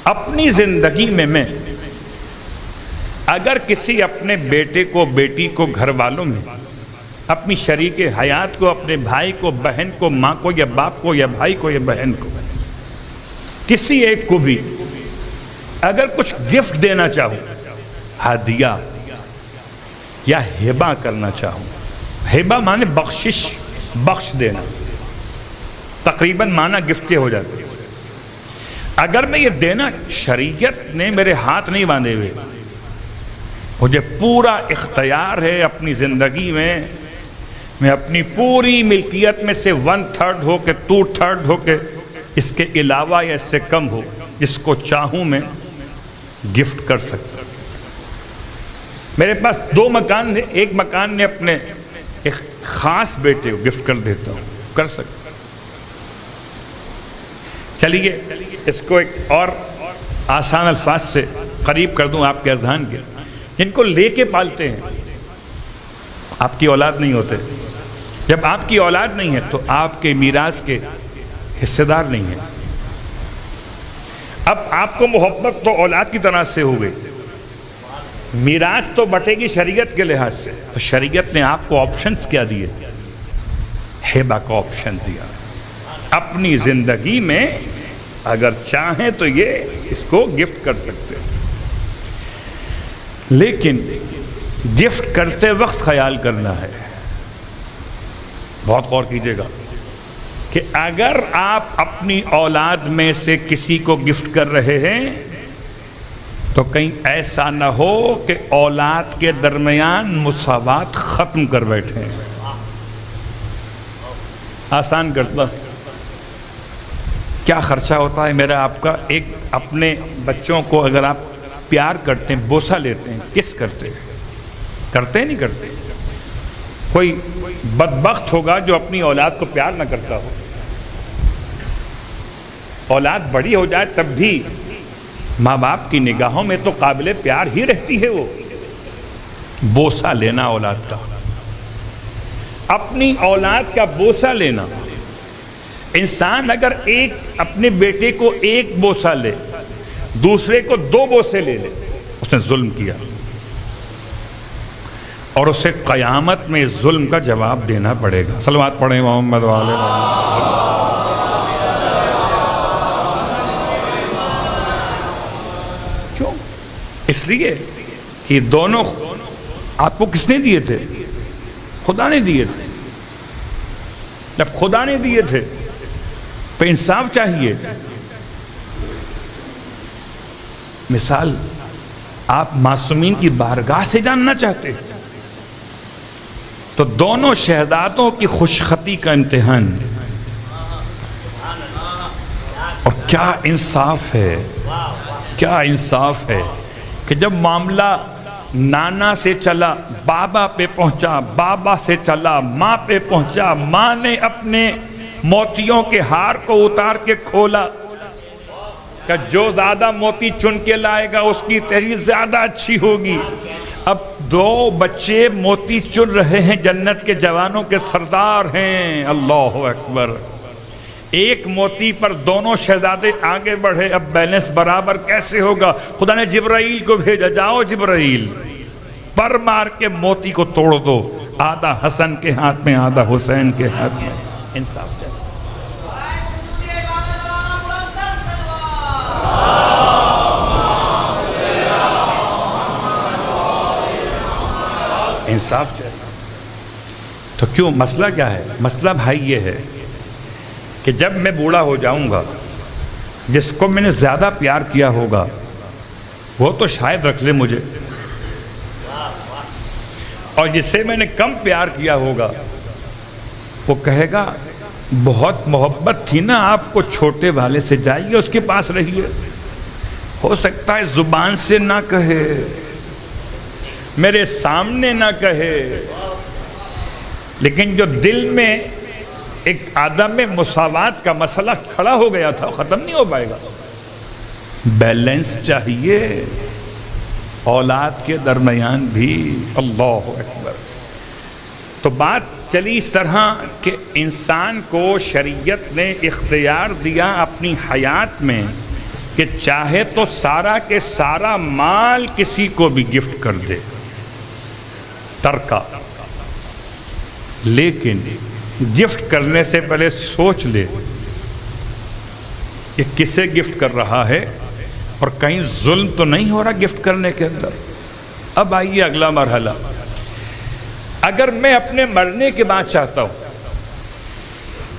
اپنی زندگی میں اگر کسی اپنے بیٹے کو، بیٹی کو، گھر والوں میں، اپنی شریک حیات کو، اپنے بھائی کو، بہن کو، ماں کو یا باپ کو یا بھائی کو یا بہن کو، کسی ایک کو بھی اگر کچھ گفٹ دینا چاہوں، ہدیہ یا ہبہ کرنا چاہوں، ہبہ مانے بخشش، بخش دینا، تقریباً معنی گفٹ کے ہو جاتے ہیں۔ اگر میں یہ دینا، شریعت نے میرے ہاتھ نہیں باندھے ہوئے، مجھے پورا اختیار ہے اپنی زندگی میں اپنی پوری ملکیت میں سے 1/3 ہو کے 2/3 ہو کے اس کے علاوہ یا اس سے کم ہو، جس کو چاہوں میں گفٹ کر سکتا ہوں۔ میرے پاس 2 مکان ہیں، ایک مکان نے اپنے ایک خاص بیٹے کو گفٹ کر دیتا ہوں، کر سکتا ہوں۔ چلیے اس کو ایک اور آسان الفاظ سے قریب کر دوں آپ کے اذہان کے۔ جن کو لے کے پالتے ہیں، آپ کی اولاد نہیں ہوتے، جب آپ کی اولاد نہیں ہے تو آپ کے میراث کے حصے دار نہیں ہیں۔ اب آپ کو محبت تو اولاد کی طرح سے ہو گئی، میراث تو بٹے گی شریعت کے لحاظ سے، تو شریعت نے آپ کو آپشنز کیا دیے؟ ہبہ کا آپشن دیا۔ اپنی زندگی میں اگر چاہیں تو یہ اس کو گفٹ کر سکتے ہیں، لیکن گفٹ کرتے وقت خیال کرنا ہے، بہت غور کیجئے گا کہ اگر آپ اپنی اولاد میں سے کسی کو گفٹ کر رہے ہیں تو کہیں ایسا نہ ہو کہ اولاد کے درمیان مساوات ختم کر بیٹھیں۔ آسان کرتا، کیا خرچہ ہوتا ہے میرا آپ کا؟ ایک اپنے بچوں کو اگر آپ پیار کرتے ہیں، بوسہ لیتے ہیں، کس کرتے ہیں؟ کرتے ہیں نہیں کرتے؟ کوئی بدبخت ہوگا جو اپنی اولاد کو پیار نہ کرتا ہو۔ اولاد بڑی ہو جائے تب بھی ماں باپ کی نگاہوں میں تو قابل پیار ہی رہتی ہے وہ۔ بوسہ لینا اولاد کا، اپنی اولاد کا بوسہ لینا۔ انسان اگر ایک اپنے بیٹے کو ایک بوسہ لے، دوسرے کو 2 بوسے لے لے، اس نے ظلم کیا، اور اسے قیامت میں اس ظلم کا جواب دینا پڑے گا۔ صلوات پڑھیں محمد والے کیوں؟ اس لیے کہ دونوں آپ کو کس نے دیے تھے؟ خدا نے دیے تھے۔ جب خدا نے دیے تھے تو انصاف چاہیے۔ مثال آپ معصومین کی بارگاہ سے جاننا چاہتے تو دونوں شہزادوں کی خوشخطی کا امتحان، اور کیا انصاف ہے، کیا انصاف ہے کہ جب معاملہ نانا سے چلا بابا پہ پہنچا، بابا سے چلا ماں پہ پہنچا، ماں نے اپنے موتیوں کے ہار کو اتار کے کھولا کہ جو زیادہ موتی چن کے لائے گا اس کی تحریر زیادہ اچھی ہوگی۔ اب 2 بچے موتی چن رہے ہیں، جنت کے جوانوں کے سردار ہیں، اللہ اکبر۔ ایک موتی پر دونوں شہزادے آگے بڑھے، اب بیلنس برابر کیسے ہوگا؟ خدا نے جبرائیل کو بھیجا، جاؤ جبرائیل پر مار کے موتی کو توڑ دو، آدھا حسن کے ہاتھ میں آدھا حسین کے ہاتھ میں۔ انصاف چاہیے، انصاف چاہیے۔ تو کیوں؟ مسئلہ کیا ہے؟ مسئلہ بھائی یہ ہے کہ جب میں بوڑھا ہو جاؤں گا، جس کو میں نے زیادہ پیار کیا ہوگا وہ تو شاید رکھ لے مجھے، اور جسے میں نے کم پیار کیا ہوگا وہ کہے گا بہت محبت تھی نا آپ کو چھوٹے والے سے، جائیے اس کے پاس رہیے۔ ہو سکتا ہے زبان سے نہ کہے، میرے سامنے نہ کہے، لیکن جو دل میں ایک عدم مساوات کا مسئلہ کھڑا ہو گیا تھا، ختم نہیں ہو پائے گا۔ بیلنس چاہیے اولاد کے درمیان بھی، اللہ اکبر۔ تو بات چلی اس طرح کہ انسان کو شریعت نے اختیار دیا اپنی حیات میں کہ چاہے تو سارا کے سارا مال کسی کو بھی گفٹ کر دے، ترکہ، لیکن گفٹ کرنے سے پہلے سوچ لے کہ کسے گفٹ کر رہا ہے اور کہیں ظلم تو نہیں ہو رہا گفٹ کرنے کے اندر۔ اب آئیے اگلا مرحلہ، اگر میں اپنے مرنے کے بعد چاہتا ہوں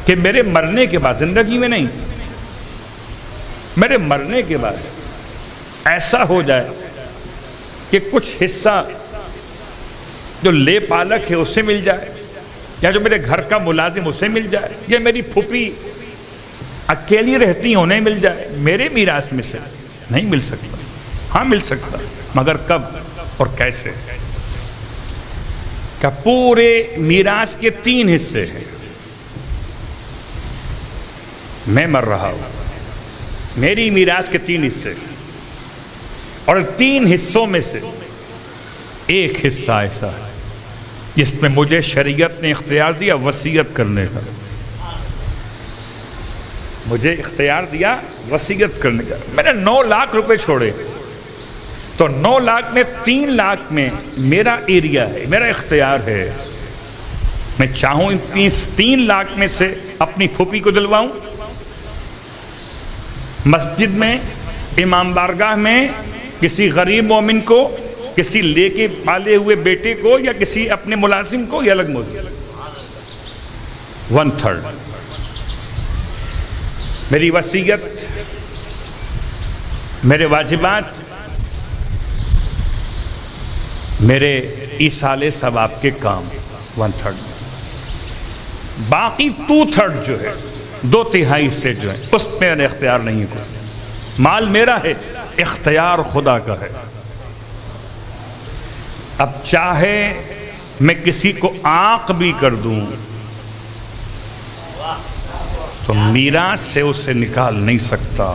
کہ میرے مرنے کے بعد، زندگی میں نہیں، میرے مرنے کے بعد ایسا ہو جائے کہ کچھ حصہ جو لے پالک ہے اسے مل جائے، یا جو میرے گھر کا ملازم اسے مل جائے، یا میری پھوپھی اکیلی رہتی انہیں مل جائے، میرے میراث میں سے نہیں مل سکتا۔ ہاں مل سکتا، مگر کب اور کیسے؟ کہ پورے میراث کے 3 حصے ہیں، میں مر رہا ہوں، میری میراث کے 3 حصے، اور 3 حصوں میں سے ایک حصہ ایسا ہے جس میں مجھے شریعت نے اختیار دیا وصیت کرنے کا، مجھے اختیار دیا وصیت کرنے کا۔ میں نے 9 لاکھ روپے چھوڑے، تو 9 لاکھ میں 3 لاکھ میں میرا ایریا ہے، میرا اختیار ہے، میں چاہوں ان 3 لاکھ میں سے اپنی پھوپھی کو دلواؤں، مسجد میں، امام بارگاہ میں، کسی غریب مومن کو، کسی لے کے پالے ہوئے بیٹے کو، یا کسی اپنے ملازم کو، یا الگ موضوع۔ 1/3 میری وصیت، میرے واجبات، میرے ایصال ثواب کے کام 1/3 میں سے، باقی 2/3 جو ہے، 2/3 سے جو ہے، اس میں میرا اختیار نہیں ہے کوئی، مال میرا ہے، اختیار خدا کا ہے۔ اب چاہے میں کسی کو عاق بھی کر دوں تو میراث سے اسے نکال نہیں سکتا،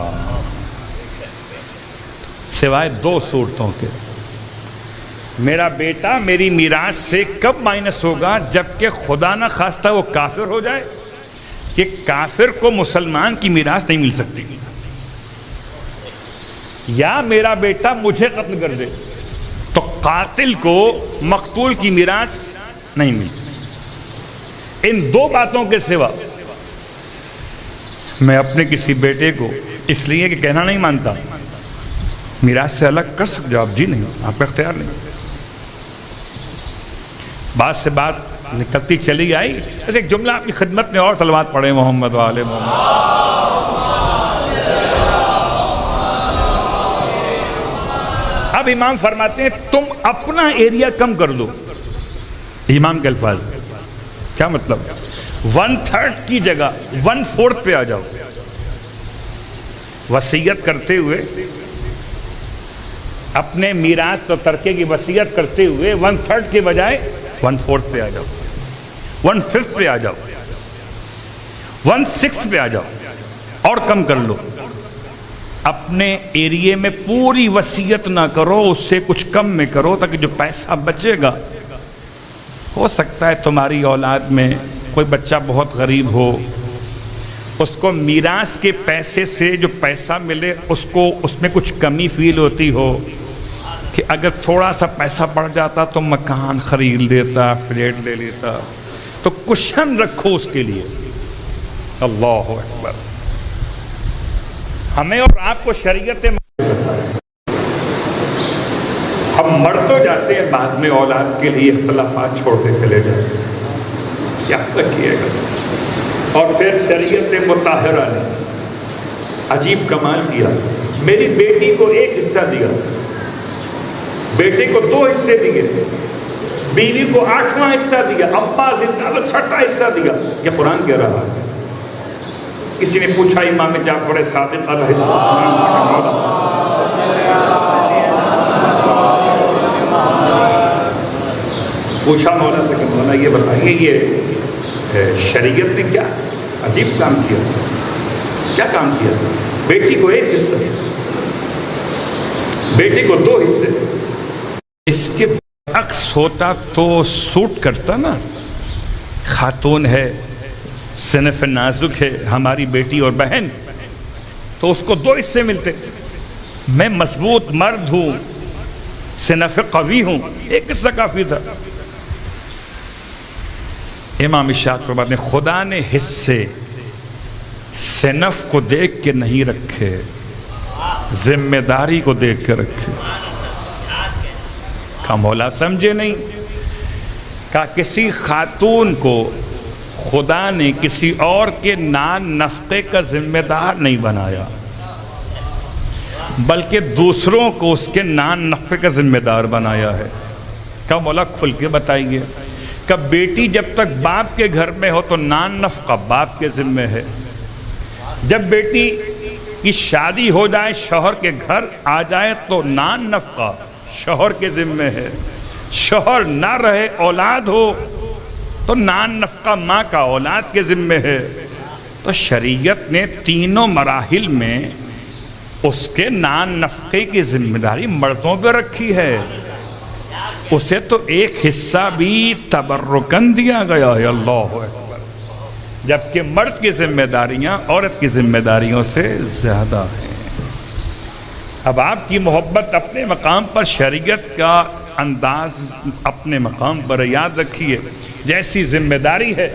سوائے 2 صورتوں کے۔ میرا بیٹا میری میراث سے کب مائنس ہوگا؟ جبکہ خدا نہ خواستہ وہ کافر ہو جائے، کہ کافر کو مسلمان کی میراث نہیں مل سکتی، یا میرا بیٹا مجھے قتل کر دے تو قاتل کو مقتول کی میراث نہیں ملتی۔ ان 2 باتوں کے سوا میں اپنے کسی بیٹے کو اس لیے کہ کہنا نہیں مانتا میراث سے الگ کر سکتے ہو آپ؟ جی نہیں، آپ کا اختیار نہیں۔ بات سے بات نکلتی چلی آئی، ایسے ایک جملہ آپ کی خدمت میں اور صلوات پڑھیں، محمد و آل محمد۔ اب امام فرماتے ہیں تم اپنا ایریا کم کر دو، امام کے الفاظ، کیا مطلب؟ 1/3 کی جگہ 1/4 پہ آ جاؤ، وصیت کرتے ہوئے، اپنے میراث اور ترکے کی وصیت کرتے ہوئے 1/3 کے بجائے 1/4 پہ آ جاؤ، 1/5 پہ آ جاؤ، 1/6 پہ آ جاؤ، اور کم کر لو۔ اپنے ایریے میں پوری وصیت نہ کرو، اس سے کچھ کم میں کرو، تاکہ جو پیسہ بچے گا، ہو سکتا ہے تمہاری اولاد میں کوئی بچہ بہت غریب ہو، اس کو میراث کے پیسے سے جو پیسہ ملے اس کو اس میں کچھ کمی فیل ہوتی ہو، کہ اگر تھوڑا سا پیسہ بڑھ جاتا تو مکان خرید لیتا، فلیٹ لے لیتا، تو کشن رکھو اس کے لیے۔ اللہ اکبر۔ ہمیں اور آپ کو شریعت ہم مر تو جاتے ہیں، بعد میں اولاد کے لیے اختلافات چھوڑتے چلے جاتے ہیں، یاد رکھیے گا۔ اور پھر شریعت مطہرہ نے عجیب کمال کیا، میری بیٹی کو 1 حصہ دیا، بیٹے کو 2 حصے دیے، بیوی کو 8واں حصہ دیا، ابا زندہ تو 6واں حصہ دیا۔ یہ قرآن کہہ رہا ہے۔ کسی نے پوچھا امام جعفر صادق علیہ السلام پوچھا مولا سے کہ مولا یہ بتائیے یہ شریعت نے کیا عجیب کام کیا، کیا کام کیا؟ بیٹی کو 1 حصہ، بیٹی کو 2 حصے۔ اس کے برعکس ہوتا تو سوٹ کرتا نا، خاتون ہے، صنف نازک ہے ہماری بیٹی اور بہن، تو اس کو 2 حصے ملتے. میں مضبوط مرد ہوں، صنف قوی ہوں، 1 حصہ کافی تھا. امام شاہ فرماتے ہیں خدا نے حصے صنف کو دیکھ کے نہیں رکھے، ذمہ داری کو دیکھ کے رکھے. کہا مولا سمجھے نہیں؟ کہا کسی خاتون کو خدا نے کسی اور کے نان نفقے کا ذمہ دار نہیں بنایا، بلکہ دوسروں کو اس کے نان نفقے کا ذمہ دار بنایا ہے. کہا مولا کھل کے بتائیے. کہ بیٹی جب تک باپ کے گھر میں ہو تو نان نفقہ باپ کے ذمہ ہے. جب بیٹی کی شادی ہو جائے، شوہر کے گھر آ جائے تو نان نفقہ شوہر کے ذمہ ہے. شوہر نہ رہے، اولاد ہو تو نان نفقہ ماں کا اولاد کے ذمہ ہے. تو شریعت نے تینوں مراحل میں اس کے نان نفقے کی ذمہ داری مردوں پہ رکھی ہے. اسے تو 1 حصہ بھی تبرکن دیا گیا ہے. اللہ اکبر. جبکہ مرد کی ذمہ داریاں عورت کی ذمہ داریوں سے زیادہ ہیں. اب آپ کی محبت اپنے مقام پر، شریعت کا انداز اپنے مقام پر یاد رکھیے. جیسی ذمہ داری ہے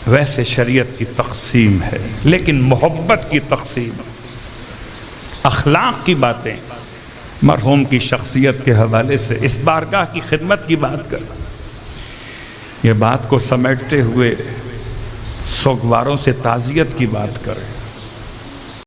ویسے شریعت کی تقسیم ہے، لیکن محبت کی تقسیم، اخلاق کی باتیں مرحوم کی شخصیت کے حوالے سے اس بارگاہ کی خدمت کی بات کر، یہ بات کو سمیٹتے ہوئے سوگواروں سے تعزیت کی بات کریں.